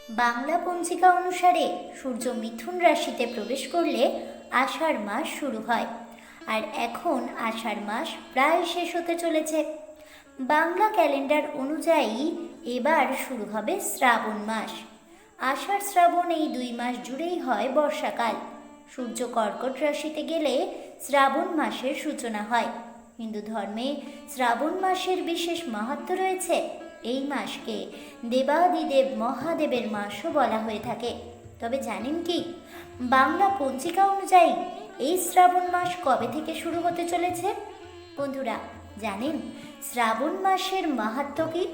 বাংলা পঞ্জিকা অনুসারে সূর্য মিথুন রাশিতে প্রবেশ করলে আষাঢ় মাস শুরু হয়। আর এখন আষাঢ় মাস প্রায় শেষ হতে চলেছে। বাংলা ক্যালেন্ডার অনুযায়ী এবার শুরু হবে শ্রাবণ মাস। আষাঢ় শ্রাবণ এই 2 মাস জুড়েই হয় বর্ষাকাল। সূর্য কর্কট রাশিতে গেলে শ্রাবণ মাসের সূচনা হয়। হিন্দু ধর্মে শ্রাবণ মাসের বিশেষ মাহাত্ম্য রয়েছে। এই মাসকে দেবাদিদেব মহাদেবের মাসও বলা হয়ে থাকে। তবে জানেন কি, বাংলা পঞ্জিকা অনুযায়ী এই শ্রাবণ মাস কবে থেকে শুরু হতে চলেছে? বন্ধুরা, জানেন শ্রাবণ মাসের মাহাত্ম্য কি?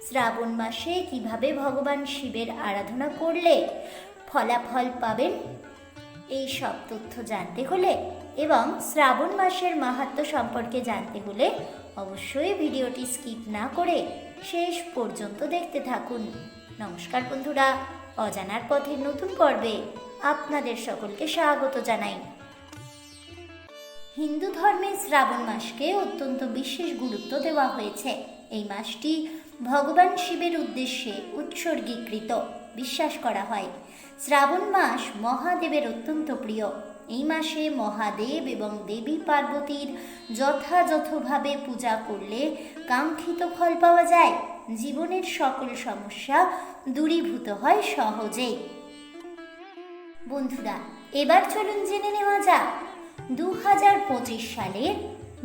শ্রাবণ মাসে কিভাবে ভগবান শিবের আরাধনা করলে ফলাফল পাবেন, এই সব তথ্য জানতে হলে এবং শ্রাবণ মাসের মাহাত্ম্য সম্পর্কে জানতে হলে অবশ্যই ভিডিওটি স্কিপ না করে শেষ পর্যন্ত দেখতে থাকুন। নমস্কার বন্ধুরা, অজানার পথের নতুন পর্বে আপনাদের সকলকে স্বাগত জানাই। হিন্দু ধর্মে শ্রাবণ মাসকে অত্যন্ত বিশেষ গুরুত্ব দেওয়া হয়েছে। এই মাসটি ভগবান শিবের উদ্দেশ্যে উৎসর্গীকৃত বিশ্বাস করা হয়। শ্রাবণ মাস মহাদেবের অত্যন্ত প্রিয়। এই মাসে মহাদেব এবং দেবী পার্বতীর যথাযথভাবে পূজা করলে কাঙ্ক্ষিত ফল পাওয়া যায়। জীবনের সকল সমস্যা দূরীভূত হয় সহজেই। বন্ধুরা, এবার চলুন জেনে নেওয়া যাক 2025 সালের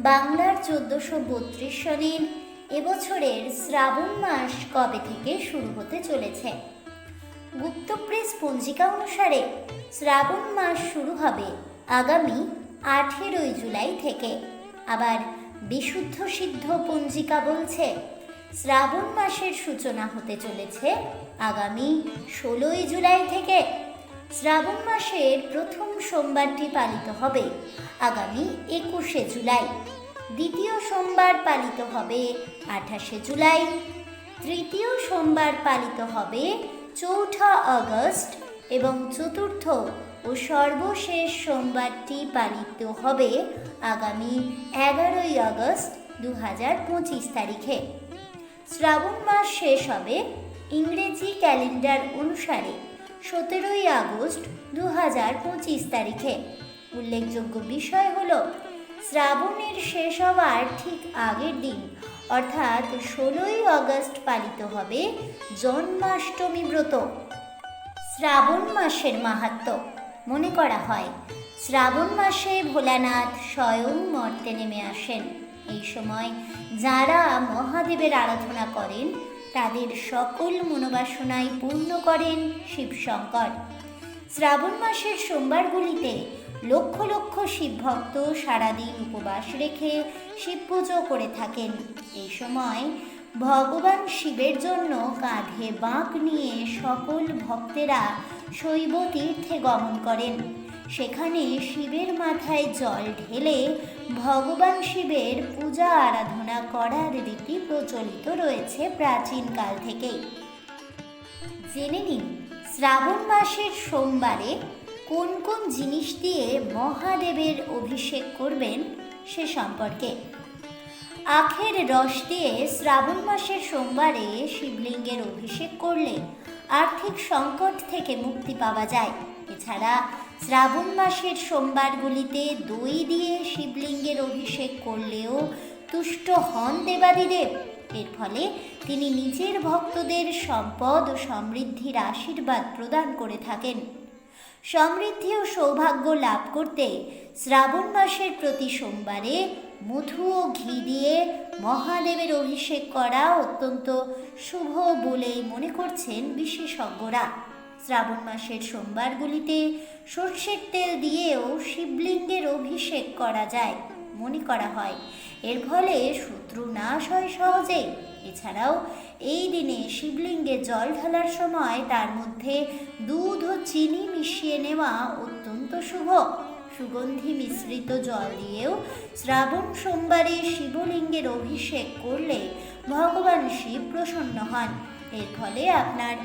বাংলার 1432 সনের এবছরের শ্রাবণ মাস কবে থেকে শুরু হতে চলেছে। গুপ্তপ্রেস পঞ্জিকা অনুসারে শ্রাবণ মাস শুরু হবে আগামী 18 জুলাই থেকে। আবার বিশুদ্ধ সিদ্ধ পঞ্জিকা বলছে শ্রাবণ মাসের সূচনা হতে চলেছে আগামী 16 জুলাই থেকে। শ্রাবণ মাসের প্রথম সোমবারটি পালিত হবে আগামী 21 জুলাই। দ্বিতীয় সোমবার পালিত হবে 28 জুলাই। তৃতীয় সোমবার পালিত হবে 4 আগস্ট এবং চতুর্থ ও সর্বশেষ সোমবারটি পালিত হবে আগামী 11 আগস্ট 2025 তারিখে। শ্রাবণ মাস শেষ হবে ইংরেজি ক্যালেন্ডার অনুসারে 17 আগস্ট 2025 তারিখে। উল্লেখযোগ্য বিষয় হলো শ্রাবণের শেষ হওয়ার ঠিক আগের দিন অর্থাৎ 16 আগস্ট পালিত হবে জন্মাষ্টমী ব্রত। শ্রাবণ মাসের মাহাত্ম্য মনে করা হয় শ্রাবণ মাসে ভোলানাথ স্বয়ং মর্তে নেমে আসেন। এই সময় যারা মহাদেবের আরাধনা করেন তাদের সকল মনোবাসনাই পূর্ণ করেন শিবশঙ্কর। শ্রাবণ মাসের সোমবারগুলিতে লক্ষ লক্ষ শিবভক্ত সারাদিন উপবাস রেখে শিব পুজো করে থাকেন। এই সময় ভগবান শিবের জন্য কাঁধে বাঁক নিয়ে সকল ভক্তেরা শৈব তীর্থে গমন করেন। সেখানে শিবের মাথায় জল ঢেলে ভগবান শিবের পূজা আরাধনা করার রীতি প্রচলিত রয়েছে প্রাচীনকাল থেকেই। জেনে নিন শ্রাবণ মাসের সোমবারে কোন কোন জিনিস দিয়ে মহাদেবের অভিষেক করবেন সে সম্পর্কে। আখের রস দিয়ে শ্রাবণ মাসের সোমবারে শিবলিঙ্গের অভিষেক করলে আর্থিক সংকট থেকে মুক্তি পাওয়া যায়। এছাড়া শ্রাবণ মাসের সোমবারগুলিতে দই দিয়ে শিবলিঙ্গের অভিষেক করলেও তুষ্ট হন দেবাদিদেব। এর ফলে তিনি নিজের ভক্তদের সম্পদ ও সমৃদ্ধির আশীর্বাদ প্রদান করে থাকেন। সমৃদ্ধি ও সৌভাগ্য লাভ করতে শ্রাবণ মাসের প্রতি সোমবারে মধু ও ঘি দিয়ে মহাদেবের অভিষেক করা অত্যন্ত শুভ বলেই মনে করছেন বিশেষজ্ঞরা। শ্রাবণ মাসের সোমবারগুলিতে সর্ষের তেল দিয়েও শিবলিঙ্গের অভিষেক করা যায় মনে করা হয়। এর ফলে শত্রু নাশ হয় সহজেই। এছাড়াও এই দিনে শিবলিঙ্গে জল ঢালার সময় তার মধ্যে দুধ ও চিনি মিশিয়ে নেওয়া অত্যন্ত শুভ। সুগন্ধি মিশ্রিত জল দিয়েও শ্রাবণ সোমবারে শিবলিঙ্গের অভিষেক করলে ভগবান শিব প্রসন্ন হন। এর ফলে আপনার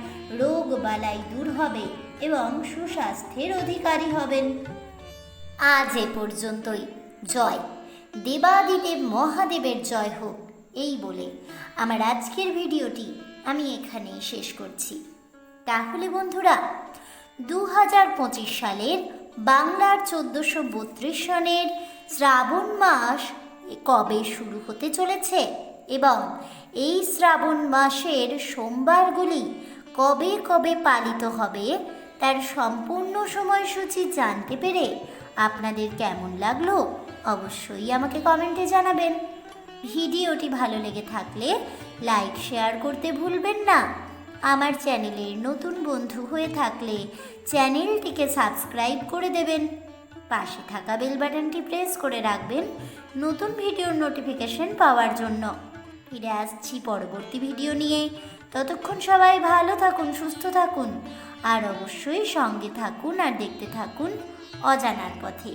রোগ বালাই দূর হবে এবং সুস্বাস্থ্যের অধিকারী হবেন। আজ এ পর্যন্তই। জয় দেবাদিদেব মহাদেবের জয় হোক এই বলে আমার আজকের ভিডিওটি আমি এখানেই শেষ করছি। তাহলে বন্ধুরা 2025 সালের বাংলার 1432 সনের শ্রাবণ মাস কবে শুরু হতে চলেছে এবং এই শ্রাবণ মাসের সোমবারগুলি কবে কবে পালিত হবে তার সম্পূর্ণ সময়সূচি জানতে পেরে আপনাদের কেমন লাগলো অবশ্যই আমাকে কমেন্টে জানাবেন। ভিডিওটি ভালো লেগে থাকলে লাইক শেয়ার করতে ভুলবেন না। আমার চ্যানেলের নতুন বন্ধু হয়ে থাকলে চ্যানেলটিকে সাবস্ক্রাইব করে দেবেন। পাশে থাকা বেল বাটনটি প্রেস করে রাখবেন নতুন ভিডিওর নোটিফিকেশন পাওয়ার জন্য। ফিরে আসছি পরবর্তী ভিডিও নিয়ে। ততক্ষণ সবাই ভালো থাকুন, সুস্থ থাকুন আর অবশ্যই সঙ্গে থাকুন আর দেখতে থাকুন অজানার পথে।